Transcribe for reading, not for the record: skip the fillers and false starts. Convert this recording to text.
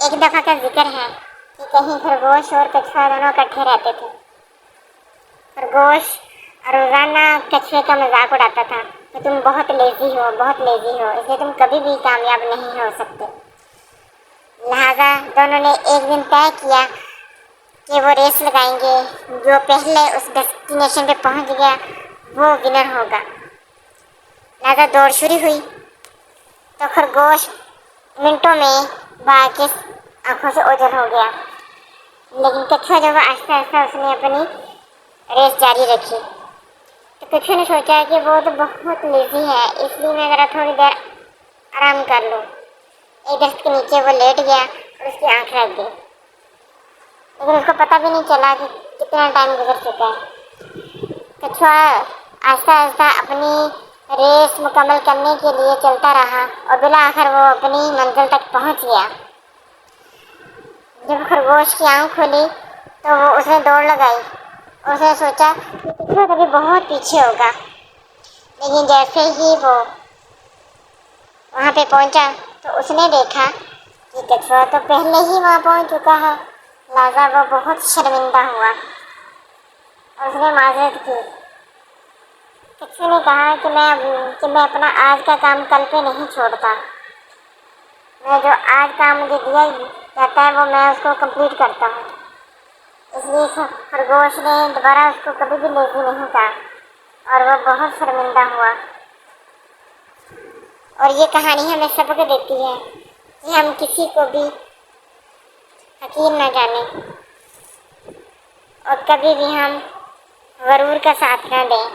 ایک دفعہ کا ذکر ہے کہ کہیں خرگوش اور کچھوا دونوں اکٹھے رہتے تھے۔ خرگوش روزانہ کچھوے کا مذاق اڑاتا تھا کہ تم بہت لیزی ہو، اس لیے تم کبھی بھی کامیاب نہیں ہو سکتے۔ لہٰذا دونوں نے ایک دن طے کیا کہ وہ ریس لگائیں گے، جو پہلے اس ڈیسٹینیشن پہ پہنچ گیا وہ ونر ہوگا۔ لہٰذا دوڑ شروع ہوئی تو خرگوش منٹوں میں باعث آنکھوں سے اوجھل ہو گیا، لیکن کچھوا جو آہستہ آہستہ اس نے اپنی ریس جاری رکھی۔ تو کچھوے نے سوچا کہ وہ تو بہت لیزی ہے، اس لیے میں ذرا تھوڑی دیر آرام کر لوں۔ ایک درخت کے نیچے وہ لیٹ گیا اور اس کی آنکھ لگ گئی، لیکن اس کو پتہ بھی نہیں چلا کہ کتنا ٹائم گزر چکا ہے۔ کچھوا آہستہ آہستہ اپنی ریس مکمل کرنے کے لیے چلتا رہا اور بالآخر وہ اپنی منزل تک پہنچ گیا۔ جب خرگوش کی آنکھ کھلی تو وہ اس نے دوڑ لگائی اور اس نے سوچا کہ کچھوا کبھی بہت پیچھے ہوگا، لیکن جیسے ہی وہ وہاں پہ پہنچا تو اس نے دیکھا کہ کچھوا تو پہلے ہی وہاں پہنچ چکا ہے۔ لہٰذا وہ بہت شرمندہ ہوا اور اس نے معذرت کی۔ کچھوے نے کہا کہ میں اپنا آج کا کام کل پہ نہیں چھوڑتا، میں جو آج کام مجھے دیا جاتا ہے وہ میں اس کو کمپلیٹ کرتا ہوں۔ اس لیے خرگوش نے دوبارہ اس کو کبھی بھی لیزی نہیں کہا اور وہ بہت شرمندہ ہوا۔ اور یہ کہانی ہمیں سبق دیتی ہے کہ ہم کسی کو بھی حقیر نہ جانیں اور کبھی بھی ہم غرور کا ساتھ نہ دیں۔